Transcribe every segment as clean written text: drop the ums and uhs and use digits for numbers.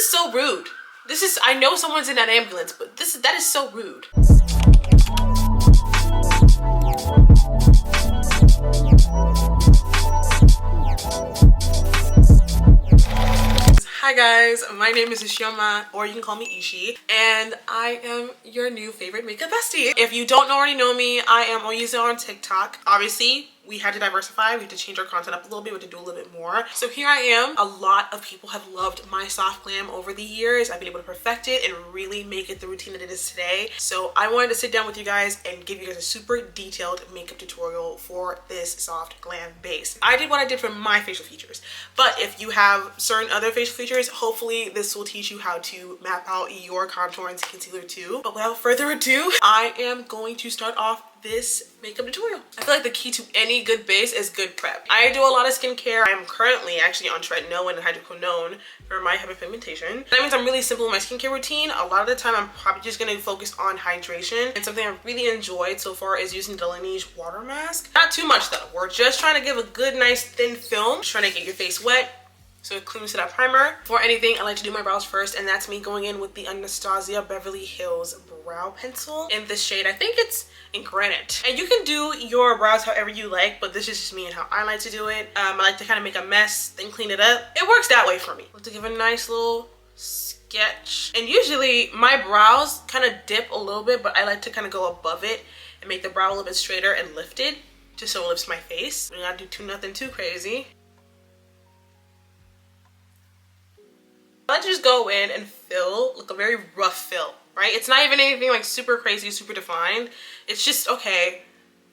is so rude. This is, I know someone's in that ambulance, but that is so rude. Hi guys, my name is Ishioma, or you can call me Ishi, and I am your new favorite makeup bestie. If you don't already know me, I am always on TikTok. Obviously, we had to diversify. We had to change our content up a little bit. We had to do a little bit more. So here I am. A lot of people have loved my soft glam over the years. I've been able to perfect it and really make it the routine that it is today. So I wanted to sit down with you guys and give you guys a super detailed makeup tutorial for this soft glam base. I did what I did for my facial features, but if you have certain other facial features, hopefully this will teach you how to map out your contour and concealer too. But without further ado, I am going to start off this makeup tutorial. I feel like the key to any good base is good prep. I do a lot of skincare. I am currently actually on tretinoin and hydroquinone for my hyperpigmentation. That means I'm really simple in my skincare routine. A lot of the time I'm probably just gonna focus on hydration, and something I've really enjoyed so far is using the Laneige water mask. Not too much though. We're just trying to give a good nice thin film, just trying to get your face wet so it clings to that primer. For anything, I like to do my brows first, and that's me going in with the Anastasia Beverly Hills brow pencil in this shade. I think it's in Granite. And you can do your brows however you like, but this is just me and how I like to do it. I like to kind of make a mess, then clean it up. It works that way for me. I like to give a nice little sketch. And usually my brows kind of dip a little bit, but I like to kind of go above it and make the brow a little bit straighter and lifted, just so it lifts my face. We don't gotta do nothing too crazy. I like to just go in and fill, like a very rough fill, right? It's not even anything like super crazy, super defined. It's just, okay,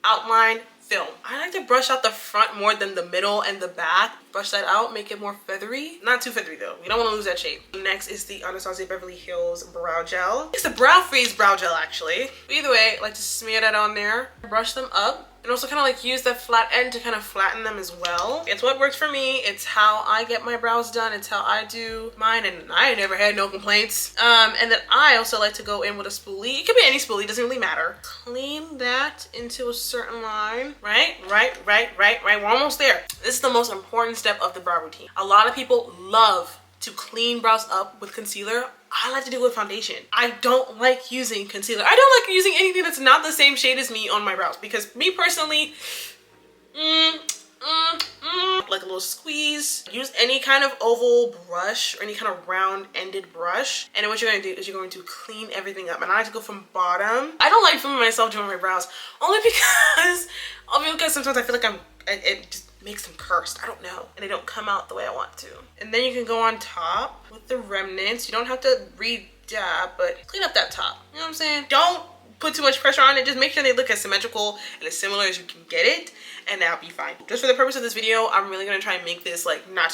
outline, film. I like to brush out the front more than the middle and the back. Brush that out, make it more feathery. Not too feathery though. We don't want to lose that shape. Next is the Anastasia Beverly Hills brow gel. It's the Brow Freeze brow gel actually. But either way, I like to smear that on there, brush them up, and also kind of like use the flat end to kind of flatten them as well. It's what works for me. It's how I get my brows done. It's how I do mine, and I never had no complaints. And then I also like to go in with a spoolie. It could be any spoolie, doesn't really matter. Clean that into a certain line. Right. We're almost there. This is the most important step of the brow routine. A lot of people love to clean brows up with concealer. I like to do it with foundation. I don't like using concealer. I don't like using anything that's not the same shade as me on my brows, because me personally, like a little squeeze. Use any kind of oval brush or any kind of round-ended brush, and then what you're going to do is you're going to clean everything up. And I like to go from bottom. I don't like filming myself doing my brows, only because sometimes I feel like it just makes them cursed. I don't know, and they don't come out the way I want to. And then you can go on top with the remnants. You don't have to re-dab, but clean up that top. You know what I'm saying? Don't put too much pressure on it. Just make sure they look as symmetrical and as similar as you can get it, and that'll be fine. Just for the purpose of this video, I'm really gonna try and make this like I'm not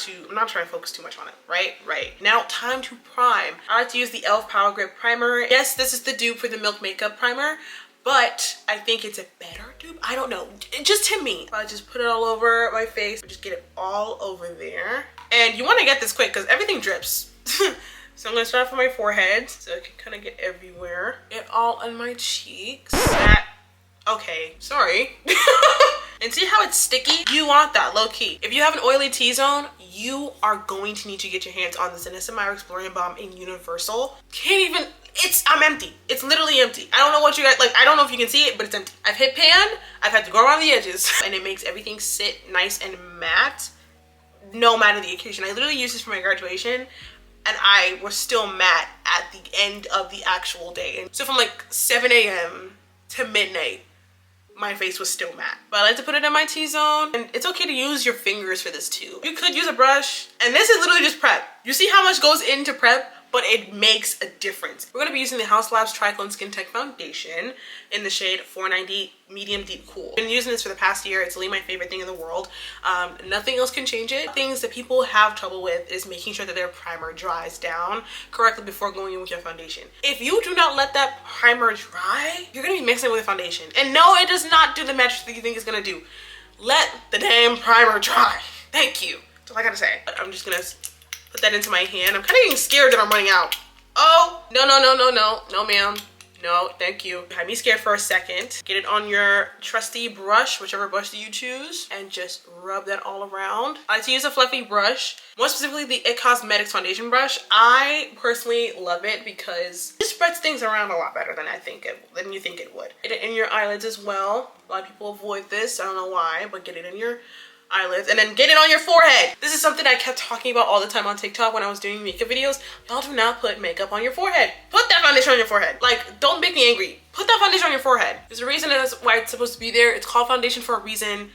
trying to focus too much on it. Right. Now, time to prime. I like to use the e.l.f. Power Grip Primer. Yes, this is the dupe for the Milk Makeup Primer, but I think it's a better dupe. I don't know, just to me. I just put it all over my face. Just get it all over there. And you want to get this quick because everything drips. So I'm gonna start off with my forehead so I can kind of get everywhere. Get all on my cheeks. Okay, sorry. And see how it's sticky? You want that low key. If you have an oily T-zone, you are going to need to get your hands on this Niacinamide Exploring Balm in Universal. I'm empty. It's literally empty. I don't know what you guys, I don't know if you can see it, but it's empty. I've hit pan, I've had to go around the edges, and it makes everything sit nice and matte, no matter the occasion. I literally used this for my graduation, and I was still matte at the end of the actual day. And so from like 7 a.m. to midnight, my face was still matte. But I like to put it in my T-zone, and it's okay to use your fingers for this too. You could use a brush, and this is literally just prep. You see how much goes into prep? But it makes a difference. We're gonna be using the Haus Labs Triclone Skin Tech Foundation in the shade 490 Medium Deep Cool. I've been using this for the past year. It's really my favorite thing in the world. Nothing else can change it. Things that people have trouble with is making sure that their primer dries down correctly before going in with your foundation. If you do not let that primer dry, you're gonna be mixing it with a foundation. And no, it does not do the magic that you think it's gonna do. Let the damn primer dry. Thank you. That's all I gotta say. I'm just gonna put that into my hand. I'm kind of getting scared that I'm running out. Oh, no, ma'am. No, thank you. Had me scared for a second. Get it on your trusty brush, whichever brush that you choose, and just rub that all around. I like to use a fluffy brush, more specifically the IT Cosmetics foundation brush. I personally love it because it spreads things around a lot better than you think it would. Get it in your eyelids as well. A lot of people avoid this. I don't know why, but get it in your eyelids, and then get it on your forehead. This is something I kept talking about all the time on TikTok when I was doing makeup videos. Y'all do not put makeup on your forehead. Put that foundation on your forehead. Like, don't make me angry. Put that foundation on your forehead. There's a reason that's why it's supposed to be there. It's called foundation for a reason.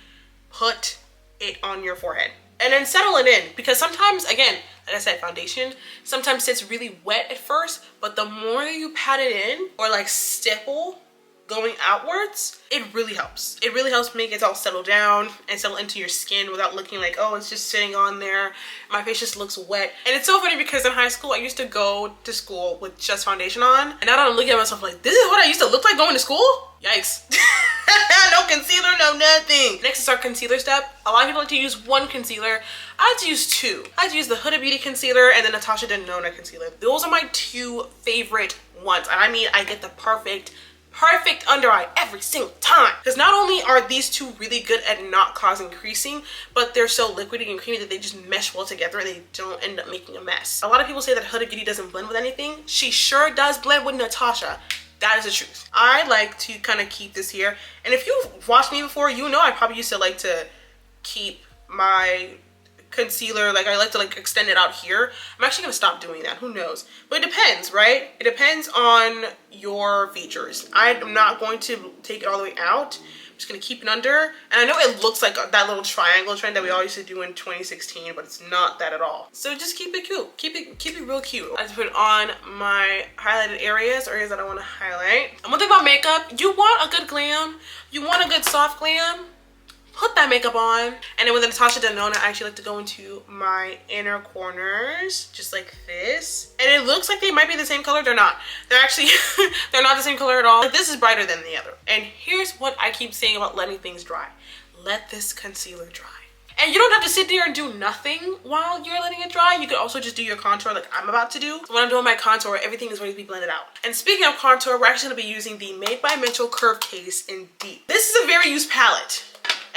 Put it on your forehead. And then settle it in, because sometimes, again, like I said, foundation sometimes sits really wet at first, but the more you pat it in or like stipple going outwards, it really helps. It really helps make it all settle down and settle into your skin without looking like, oh, it's just sitting on there. My face just looks wet. And it's so funny because in high school, I used to go to school with just foundation on. And now that I'm looking at myself like, this is what I used to look like going to school? Yikes. No concealer, no nothing. Next is our concealer step. A lot of people like to use one concealer. I like to use two. I like to use the Huda Beauty concealer and the Natasha Denona concealer. Those are my two favorite ones. And I mean, I get the perfect under eye every single time, because not only are these two really good at not causing creasing, but they're so liquidy and creamy that they just mesh well together and they don't end up making a mess. A lot of people say that Huda Beauty doesn't blend with anything. She sure does blend with Natasha. That is the truth. I like to kind of keep this here, and if you've watched me before, you know I probably used to like to keep my concealer, like I like to like extend it out here. I'm actually gonna stop doing that, who knows, but it depends, right? It depends on your features. I'm not going to take it all the way out. I'm just gonna keep it under, and I know it looks like that little triangle trend that we all used to do in 2016, but it's not that at all. So just keep it cute, keep it real cute. I just put it on my highlighted areas that I want to highlight. And one thing about makeup, you want a good glam, you want a good soft glam, put that makeup on. And then with the Natasha Denona, I actually like to go into my inner corners just like this, and it looks like they might be the same color. They're not. They're actually they're not the same color at all. Like, this is brighter than the other. And here's what I keep saying about letting things dry: let this concealer dry. And you don't have to sit there and do nothing while you're letting it dry. You could also just do your contour like I'm about to do. So when I'm doing my contour, everything is ready to be blended out. And speaking of contour, we're actually gonna be using the Made by Mitchell Curve Case in Deep. This is a very used palette.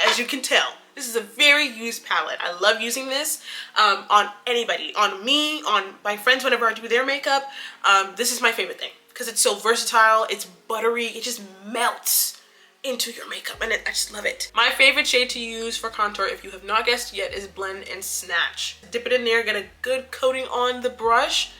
As you can tell, this is a very used palette. I love using this on anybody, on me, on my friends whenever I do their makeup. This is my favorite thing because it's so versatile, it's buttery, it just melts into your makeup, and I just love it. My favorite shade to use for contour, if you have not guessed yet, is Blend and Snatch. Dip it in there, get a good coating on the brush,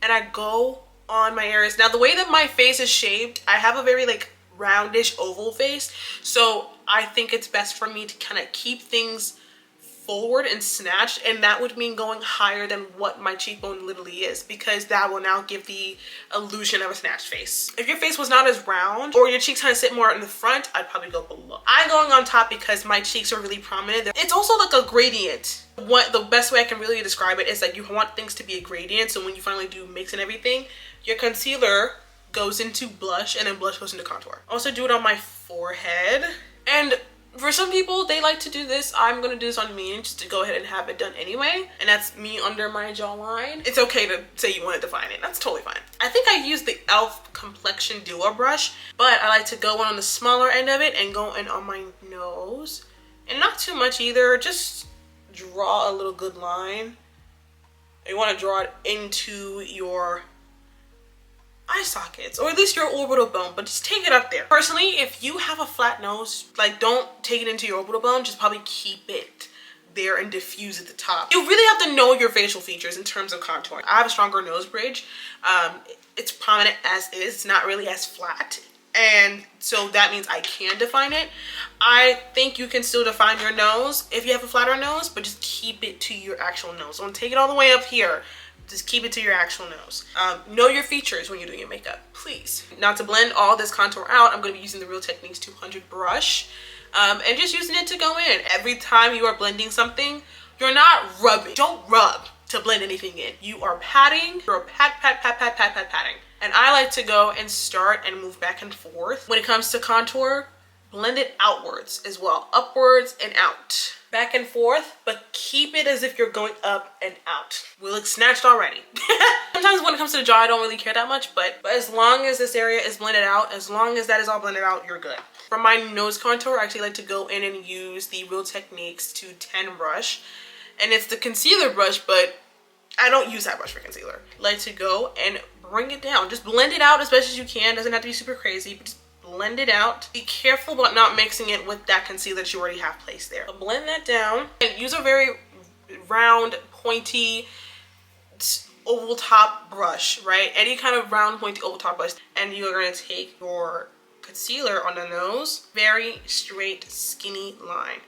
and I go on my areas. Now, the way that my face is shaped, I have a very like roundish oval face, so I think it's best for me to kind of keep things forward and snatched, and that would mean going higher than what my cheekbone literally is, because that will now give the illusion of a snatched face. If your face was not as round, or your cheeks kind of sit more in the front, I'd probably go below. I'm going on top because my cheeks are really prominent. It's also like a gradient. The best way I can really describe it is like you want things to be a gradient, so when you finally do mix and everything, your concealer goes into blush and then blush goes into contour. Also do it on my forehead. And for some people, they like to do this. I'm gonna do this on me just to go ahead and have it done anyway. And that's me under my jawline. It's okay to say you want to define it. That's totally fine. I think I use the e.l.f. Complexion Duo brush, but I like to go in on the smaller end of it and go in on my nose. And not too much either. Just draw a little good line. You want to draw it into your eye sockets, or at least your orbital bone, but just take it up there. Personally, if you have a flat nose, like don't take it into your orbital bone, just probably keep it there and diffuse at the top. You really have to know your facial features in terms of contouring. I have a stronger nose bridge. It's prominent as is, it's not really as flat, and so that means I can define it. I think you can still define your nose if you have a flatter nose, but just keep it to your actual nose. Don't take it all the way up here. Just keep it to your actual nose. Know your features when you're doing your makeup, please. Now, to blend all this contour out, I'm going to be using the Real Techniques 200 brush and just using it to go in. Every time you are blending something, you're not rubbing. Don't rub to blend anything in. You are patting. You're patting. And I like to go and start and move back and forth. When it comes to contour, blend it outwards as well, upwards and out, back and forth, but keep it as if you're going up and out. We look snatched already. Sometimes when it comes to the jaw, I don't really care that much, but as long as this area is blended out, as long as that is all blended out, you're good. For my nose contour, I actually like to go in and use the Real Techniques 210 brush, and it's the concealer brush, but I don't use that brush for concealer. I like to go and bring it down. Just blend it out as best as you can. Doesn't have to be super crazy, but just blend it out. Be careful about not mixing it with that concealer that you already have placed there. But blend that down and use a very round, pointy, oval top brush, right? Any kind of round, pointy, oval top brush. And you're gonna take your concealer on the nose, very straight, skinny line.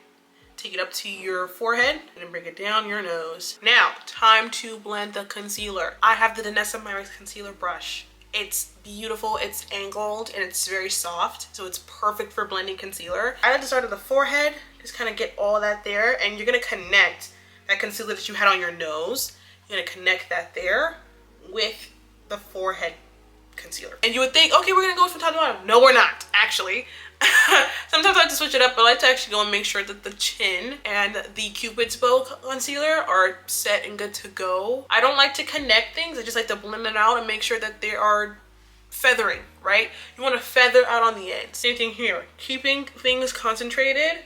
Take it up to your forehead and then bring it down your nose. Now, time to blend the concealer. I have the Danessa Myricks concealer brush. It's beautiful, it's angled, and it's very soft, so it's perfect for blending concealer. I like to start at the forehead, just kind of get all that there, and you're gonna connect that concealer that you had on your nose. You're gonna connect that there with the forehead concealer. And you would think, okay, we're gonna go from top to bottom. No, we're not, actually. Sometimes I like to switch it up, but I like to actually go and make sure that the chin and the Cupid's bow concealer are set and good to go. I don't like to connect things. I just like to blend it out and make sure that they are feathering, right? You want to feather out on the ends. Same thing here. Keeping things concentrated.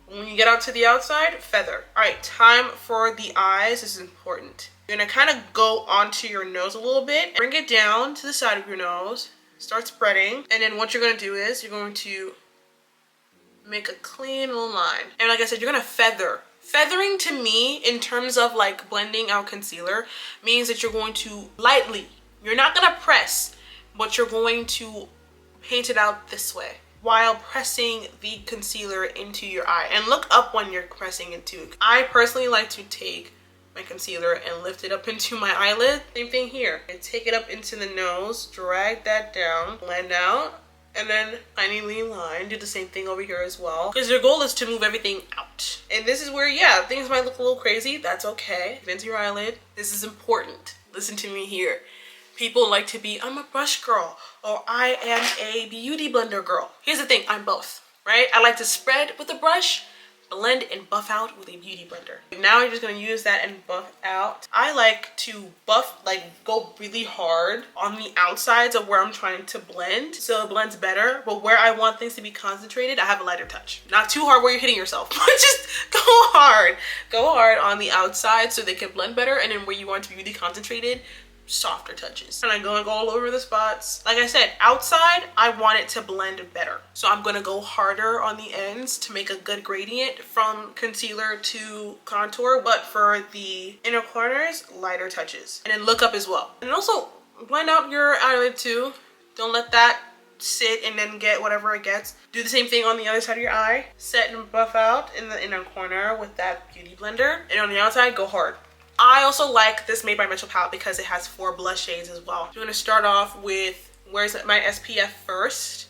When you get out to the outside, feather. All right, time for the eyes. This is important. You're gonna kind of go onto your nose a little bit. Bring it down to the side of your nose. Start spreading. And then what you're gonna do is you're going to make a clean little line. And like I said, you're gonna feather. Feathering to me, in terms of like blending out concealer, means that you're going to lightly, you're not gonna press, but you're going to paint it out this way while pressing the concealer into your eye. And look up when you're pressing into it. I personally like to take my concealer and lift it up into my eyelid. Same thing here. And take it up into the nose, drag that down, blend out, and then tiny lean line. Do the same thing over here as well, because your goal is to move everything out. And this is where, yeah, things might look a little crazy. That's okay. Into your eyelid. This is important. Listen to me here. People like to be, I'm a brush girl, or I am a beauty blender girl. Here's the thing, I'm both, right? I like to spread with a brush, blend and buff out with a beauty blender. Now you're just gonna use that and buff out. I like to buff, like go really hard on the outsides of where I'm trying to blend, so it blends better. But where I want things to be concentrated, I have a lighter touch. Not too hard where you're hitting yourself, but just go hard. Go hard on the outside so they can blend better, and then where you want to be really concentrated, softer touches. And I'm going all over the spots. Like I said, outside, I want it to blend better. So I'm gonna go harder on the ends to make a good gradient from concealer to contour, but for the inner corners, lighter touches. And then look up as well. And also blend out your eyelid too. Don't let that sit and then get whatever it gets. Do the same thing on the other side of your eye. Set and buff out in the inner corner with that beauty blender. And on the outside, go hard. I also like this Made by Mitchell palette because it has 4 blush shades as well. I'm gonna start off with, where's my SPF first?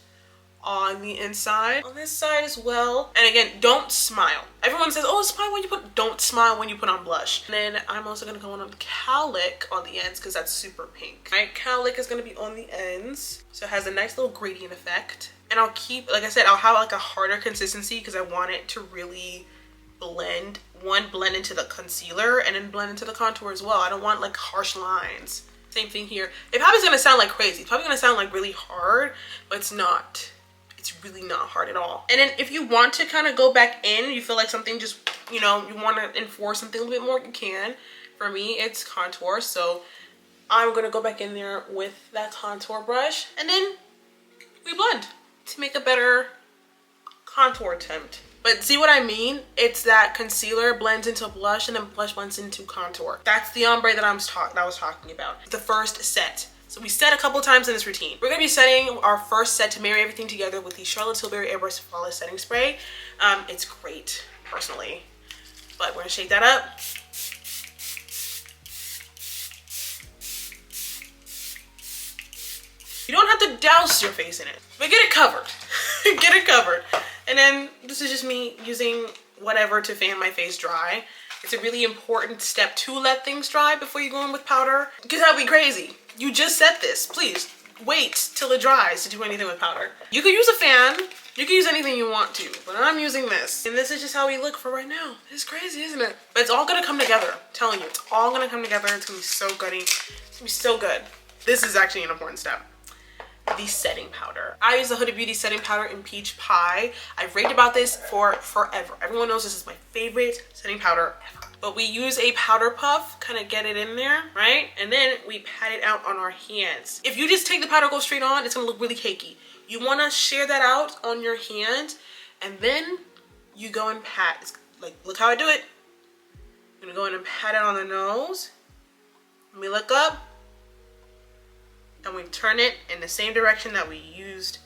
On the inside, on this side as well. And again, don't smile. Everyone says, oh, smile when you put, don't smile when you put on blush. And then I'm also gonna go on cowlick on the ends because that's super pink. Right, cowlick is gonna be on the ends. So it has a nice little gradient effect. And I'll keep, like I said, I'll have like a harder consistency because I want it to really blend into the concealer and then blend into the contour as well. I don't want like harsh lines. Same thing here. It probably is gonna sound like crazy. It's probably gonna sound like really hard, but it's not. It's really not hard at all. And then if you want to kind of go back in, you feel like something just, you know, you want to enforce something a little bit more, you can. For me, it's contour, so I'm gonna go back in there with that contour brush, and then we blend to make a better contour attempt. But see what I mean? It's that concealer blends into blush and then blush blends into contour. That's the ombre that I was talking about. The first set. So we set a couple times in this routine. We're gonna be setting our first set to marry everything together with the Charlotte Tilbury Airbrush Flawless Setting Spray. It's great, personally. But we're gonna shake that up. You don't have to douse your face in it, but get it covered. Get it covered. And then this is just me using whatever to fan my face dry. It's a really important step to let things dry before you go in with powder, because that'd be crazy. You just set this. Please wait till it dries to do anything with powder. You could use a fan. You can use anything you want to, but I'm using this. And this is just how we look for right now. It's crazy, isn't it? But it's all gonna come together. I'm telling you, it's all gonna come together. It's gonna be so goody. It's gonna be so good. This is actually an important step. The setting powder. I use the Huda Beauty setting powder in Peach Pie. I've raved about this for forever. Everyone knows this is my favorite setting powder ever. But we use a powder puff, kind of get it in there, right? And then we pat it out on our hands. If you just take the powder, go straight on, it's gonna look really cakey. You wanna share that out on your hand, and then you go and pat. It's like, look how I do it. I'm gonna go in and pat it on the nose. And we look up, and we turn it in the same direction that we used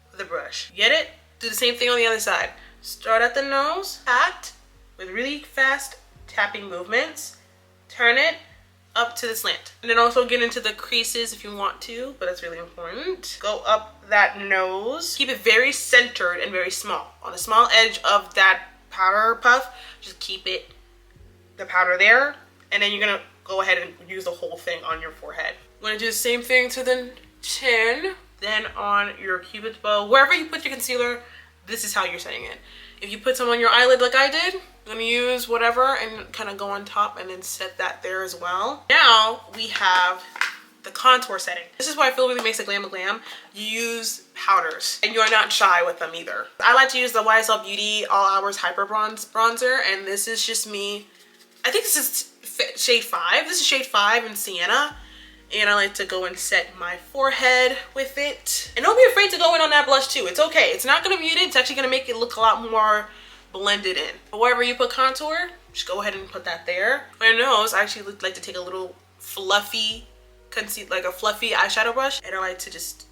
with the brush. Get it? Do the same thing on the other side. Start at the nose, pat with really fast tapping movements, turn it up to the slant. And then also get into the creases if you want to, but that's really important. Go up that nose. Keep it very centered and very small. On the small edge of that powder puff, just keep it, the powder there, and then you're gonna go ahead and use the whole thing on your forehead. I'm gonna do the same thing to the chin, then on your cupid's bow. Wherever you put your concealer, this is how you're setting it. If you put some on your eyelid like I did, I'm gonna use whatever and kind of go on top and then set that there as well. Now we have the contour setting. This is why I feel really makes a glam. You use powders and you're not shy with them either. I like to use the YSL Beauty All Hours Hyper Bronzer, and this is just me. I think this is shade 5. This is shade 5 in Sienna. And I like to go and set my forehead with it. And don't be afraid to go in on that blush too. It's okay. It's not gonna mute it. It's actually gonna make it look a lot more blended in. But wherever you put contour, just go ahead and put that there. For your nose, I actually like to take a little fluffy like a fluffy eyeshadow brush, and I like to just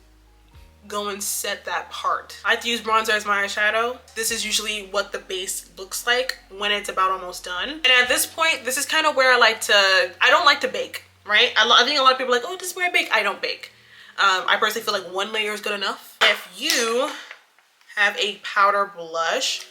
go and set that part. I like to use bronzer as my eyeshadow. This is usually what the base looks like when it's about almost done. And at this point, this is kind of where I don't like to bake. Right? I think a lot of people are like, oh, this is where I bake. I don't bake. I personally feel like one layer is good enough. If you have a powder blush,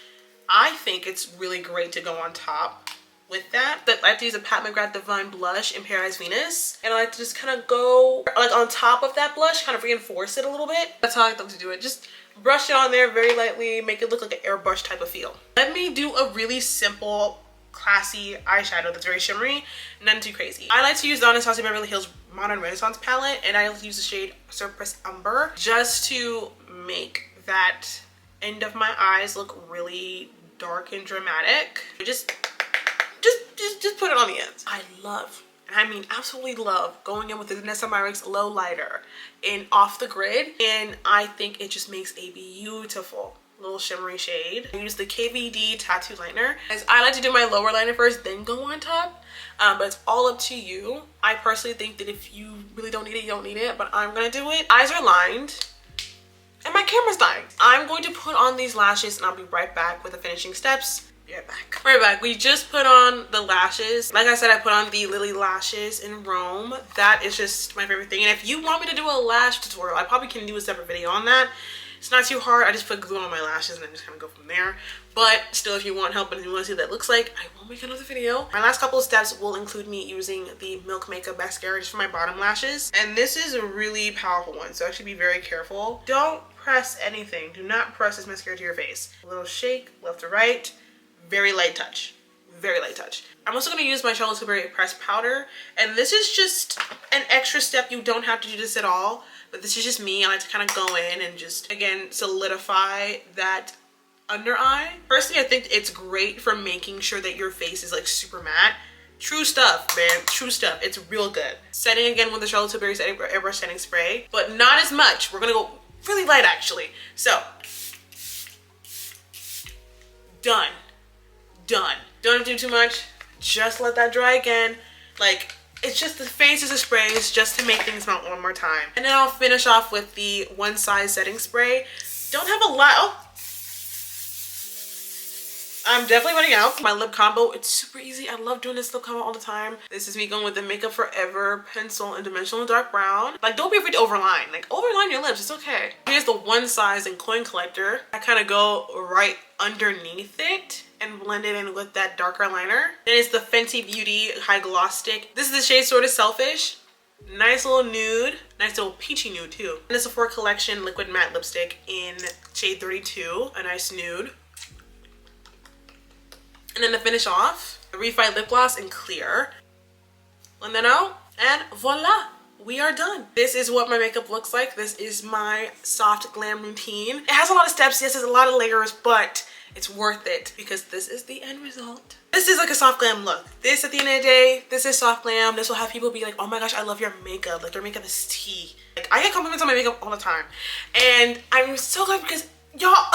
I think it's really great to go on top with that. But I like to use a Pat McGrath Divine Blush in Paradise Venus. And I like to just kind of go like on top of that blush, kind of reinforce it a little bit. That's how I like to do it. Just brush it on there very lightly, make it look like an airbrush type of feel. Let me do a really simple classy eyeshadow that's very shimmery, none too crazy. I like to use the Anastasia Beverly Hills Modern Renaissance palette, and I like to use the shade Surface Umber just to make that end of my eyes look really dark and dramatic. Just put it on the ends. I love, and I mean absolutely love, going in with the Vanessa Myricks Low Lighter in Off the Grid, and I think it just makes a beautiful little shimmery shade. I use the KVD tattoo liner, as I like to do my lower liner first, then go on top. But it's all up to you. I personally think that if you really don't need it, you don't need it, but I'm gonna do it. Eyes are lined, and my camera's dying. I'm going to put on these lashes, and I'll be right back with the finishing steps. Be right back. Right back. We just put on the lashes. Like I said, I put on the Lily lashes in Rome. That is just my favorite thing. And if you want me to do a lash tutorial, I probably can do a separate video on that. It's not too hard. I just put glue on my lashes and then just kind of go from there. But still, if you want help and you want to see what that looks like, I will make another video. My last couple of steps will include me using the Milk Makeup mascara just for my bottom lashes. And this is a really powerful one, so actually be very careful. Don't press anything. Do not press this mascara to your face. A little shake, left to right. Very light touch. Very light touch. I'm also going to use my Charlotte Tilbury pressed powder. And this is just an extra step. You don't have to do this at all. But this is just me. I like to kind of go in and just, again, solidify that under eye. Personally, I think it's great for making sure that your face is like super matte. True stuff, man. True stuff. It's real good. Setting again with the Charlotte Tilbury Airbrush Setting Spray, but not as much. We're going to go really light, actually. So, done. Done. Don't do too much. Just let that dry again. Like, it's just the faintest of sprays just to make things melt one more time. And then I'll finish off with the One Size Setting Spray. Don't have a lot. Oh, I'm definitely running out. My lip combo, it's super easy. I love doing this lip combo all the time. This is me going with the Makeup Forever pencil in Dimensional Dark Brown. Like, don't be afraid to overline. Like, overline your lips, it's okay. Here's the One Size and Coin Collector. I kind of go right underneath it and blend it in with that darker liner. Then it's the Fenty Beauty High Gloss Stick. This is the shade Sort of Selfish. Nice little nude, nice little peachy nude too. And the Sephora Collection Liquid Matte Lipstick in shade 32, a nice nude. And then to finish off, the Refi Lip Gloss in clear. Blend that out, and voila, we are done. This is what my makeup looks like. This is my soft glam routine. It has a lot of steps, yes, there's a lot of layers, but it's worth it because this is the end result. This is like a soft glam look. This, at the end of the day, this is soft glam. This will have people be like, oh my gosh, I love your makeup. Like, your makeup is tea. Like, I get compliments on my makeup all the time. And I'm so glad because y'all,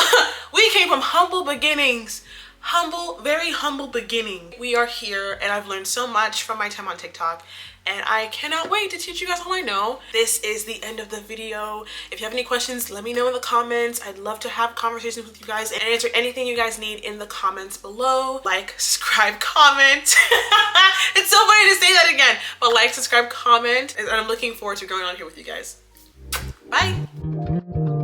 we came from humble beginnings. Humble, very humble beginning. We are here and I've learned so much from my time on TikTok and I cannot wait to teach you guys all I know. This is the end of the video. If you have any questions, let me know in the comments. I'd love to have conversations with you guys and answer anything you guys need in the comments below. Like, subscribe, comment. It's so funny to say that again, but like, subscribe, comment, and I'm looking forward to going on here with you guys. Bye.